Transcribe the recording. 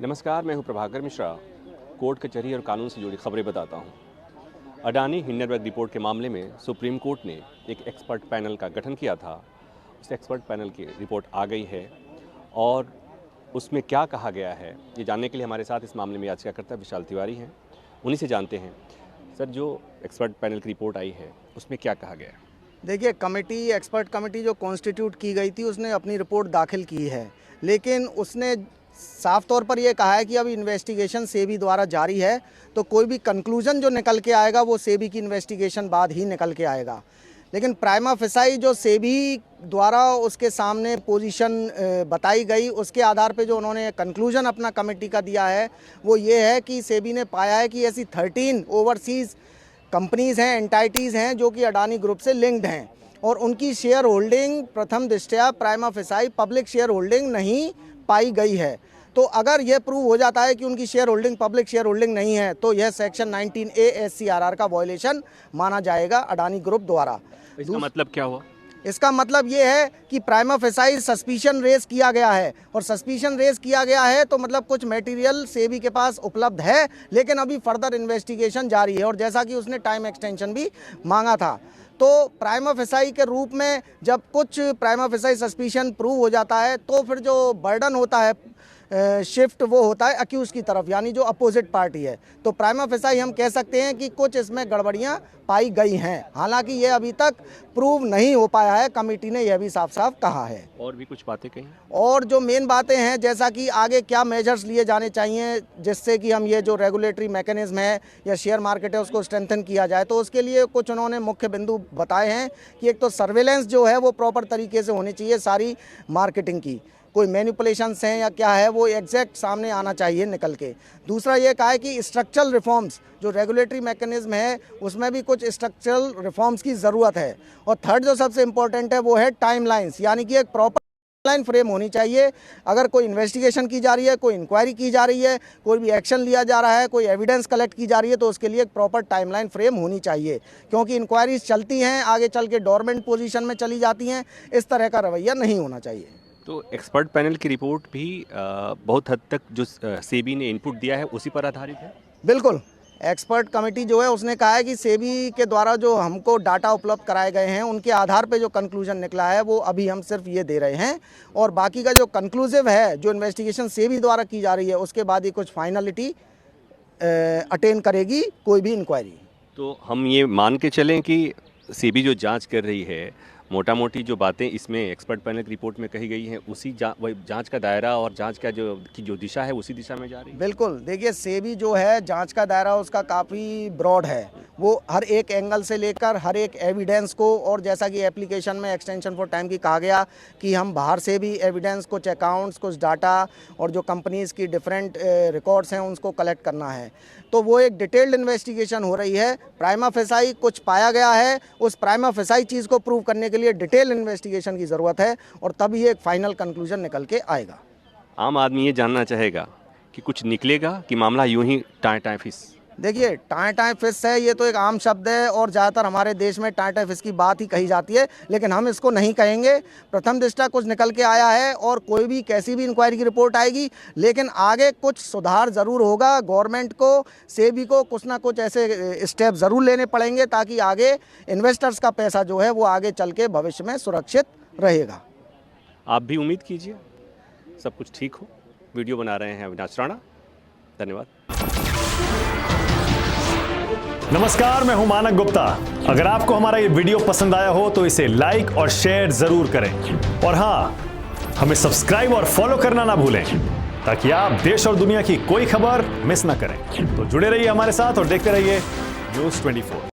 नमस्कार, मैं हूं प्रभाकर मिश्रा। कोर्ट कचहरी और कानून से जुड़ी खबरें बताता हूं। अडानी हिंडनबर्ग रिपोर्ट के मामले में सुप्रीम कोर्ट ने एक एक्सपर्ट पैनल का गठन किया था। उस एक्सपर्ट पैनल की रिपोर्ट आ गई है और उसमें क्या कहा गया है, ये जानने के लिए हमारे साथ इस मामले में याचिकाकर्ता विशाल तिवारी हैं। उन्हीं से जानते हैं। सर, जो एक्सपर्ट पैनल की रिपोर्ट आई है उसमें क्या कहा गया है? देखिए, एक्सपर्ट कमेटी जो कॉन्स्टिट्यूट की गई थी उसने अपनी रिपोर्ट दाखिल की है, लेकिन उसने साफ तौर पर यह कहा है कि अभी इन्वेस्टिगेशन सेबी द्वारा जारी है, तो कोई भी कंक्लूजन जो निकल के आएगा वो सेबी की इन्वेस्टिगेशन बाद ही निकल के आएगा। लेकिन प्राइमा फेसाई जो सेबी द्वारा उसके सामने पोजीशन बताई गई, उसके आधार पे जो उन्होंने कंक्लूजन अपना कमेटी का दिया है वो ये है कि सेबी ने पाया है कि ऐसी 13 ओवरसीज़ कंपनीज़ हैं, एंटाइटीज़ हैं जो कि अडानी ग्रुप से लिंक्ड हैं और उनकी शेयर होल्डिंग प्रथम दृष्टया prima facie public share holding नहीं पाई गई है। तो अगर यह प्रूव हो जाता है कि उनकी share holding public share holding नहीं है तो यह सेक्शन 19A SCRR का वायलेशन माना जाएगा अडानी ग्रुप द्वारा। इसका मतलब क्या हुआ? इसका मतलब ये है कि प्राइमा फेसाई सस्पिशन रेज किया गया है और सस्पिशन रेज किया गया है तो मतलब कुछ मटेरियल सेबी के पास उपलब्ध है, लेकिन अभी फर्दर इन्वेस्टिगेशन जारी है। और जैसा कि उसने टाइम एक्सटेंशन भी मांगा था, तो प्राइमा फेसाई के रूप में जब कुछ प्राइमा फेसाई सस्पिशन प्रूव हो जाता है तो फिर जो बर्डन होता है शिफ्ट वो होता है अक्यूज की तरफ, यानी जो अपोजिट पार्टी है। तो प्राइमा फेसाई हम कह सकते हैं कि कुछ इसमें गड़बड़ियां पाई गई हैं, हालांकि ये अभी तक प्रूव नहीं हो पाया है। कमेटी ने यह भी साफ साफ कहा है। और भी कुछ बातें कही? और जो मेन बातें हैं, जैसा कि आगे क्या मेजर्स लिए जाने चाहिए जिससे कि हम ये जो रेगुलेटरी मैकेनिज्म है या शेयर मार्केट है उसको स्ट्रेंथन किया जाए, तो उसके लिए कुछ उन्होंने मुख्य बिंदु बताए हैं कि एक तो सर्वेलेंस जो है वो प्रॉपर तरीके से होनी चाहिए, सारी मार्केटिंग की कोई मैनिपुलेशंस हैं या क्या है वो एग्जैक्ट सामने आना चाहिए निकल के। दूसरा ये कहा है कि स्ट्रक्चरल रिफॉर्म्स जो रेगुलेटरी मैकेनिज्म है उसमें भी कुछ स्ट्रक्चरल रिफॉर्म्स की ज़रूरत है। और थर्ड जो सबसे इम्पोर्टेंट है वो है टाइमलाइंस, यानी कि एक प्रॉपर टाइमलाइन फ्रेम होनी चाहिए। अगर कोई इन्वेस्टिगेशन की जा रही है, कोई इंक्वायरी की जा रही है, कोई भी एक्शन लिया जा रहा है, कोई एविडेंस कलेक्ट की जा रही है, तो उसके लिए एक प्रॉपर टाइमलाइन फ्रेम होनी चाहिए, क्योंकि इंक्वायरीज चलती हैं आगे चल के डोरमेंट पोजीशन में चली जाती हैं। इस तरह का रवैया नहीं होना चाहिए। तो एक्सपर्ट पैनल की रिपोर्ट भी बहुत हद तक जो सेबी ने इनपुट दिया है उसी पर आधारित है? बिल्कुल। एक्सपर्ट कमेटी जो है उसने कहा है कि सेबी के द्वारा जो हमको डाटा उपलब्ध कराए गए हैं उनके आधार पे जो कंक्लूजन निकला है वो अभी हम सिर्फ ये दे रहे हैं, और बाकी का जो कंक्लूसिव है जो इन्वेस्टिगेशन सेबी द्वारा की जा रही है उसके बाद ही कुछ फाइनलिटी अटेन करेगी कोई भी इंक्वायरी। तो हम ये मान के चलें कि सेबी जो जांच कर रही है, मोटा मोटी जो बातें इसमें एक्सपर्ट पैनल की रिपोर्ट में कही गई हैं उसी जांच का दायरा और जांच का जो दिशा है उसी दिशा में जा रही है? बिल्कुल। देखिए, सेबी जो है जांच का दायरा उसका काफ़ी ब्रॉड है, वो हर एक एंगल से लेकर हर एक एविडेंस को, और जैसा कि एप्लीकेशन में एक्सटेंशन फॉर टाइम की कहा गया कि हम बाहर से भी एविडेंस, कुछ अकाउंट्स, कुछ डाटा और जो कंपनीज़ की डिफरेंट रिकॉर्ड्स हैं उनको कलेक्ट करना है। तो वो एक डिटेल्ड इन्वेस्टिगेशन हो रही है। प्राइमा फेसाई कुछ पाया गया है, उस प्राइमा फेसाई चीज़ को प्रूव करने के लिए डिटेल इन्वेस्टिगेशन की ज़रूरत है और तभी एक फाइनल कंक्लूजन निकल के आएगा। आम आदमी ये जानना चाहेगा कि कुछ निकलेगा कि मामला यूं ही टाएं फिस? देखिए, टाएं फिस है, ये तो एक आम शब्द है और ज़्यादातर हमारे देश में टाएं फिस की बात ही कही जाती है, लेकिन हम इसको नहीं कहेंगे। प्रथम दृष्टया कुछ निकल के आया है और कोई भी कैसी भी इंक्वायरी की रिपोर्ट आएगी, लेकिन आगे कुछ सुधार ज़रूर होगा। गवर्नमेंट को, सेबी को कुछ ना कुछ ऐसे स्टेप ज़रूर लेने पड़ेंगे ताकि आगे इन्वेस्टर्स का पैसा जो है वो आगे चल के भविष्य में सुरक्षित रहेगा। आप भी उम्मीद कीजिए सब कुछ ठीक हो। वीडियो बना रहे हैं अविनाश राणा। धन्यवाद। नमस्कार, मैं हूं मानक गुप्ता। अगर आपको हमारा ये वीडियो पसंद आया हो तो इसे लाइक और शेयर जरूर करें, और हाँ, हमें सब्सक्राइब और फॉलो करना ना भूलें ताकि आप देश और दुनिया की कोई खबर मिस ना करें। तो जुड़े रहिए हमारे साथ और देखते रहिए न्यूज़ 24।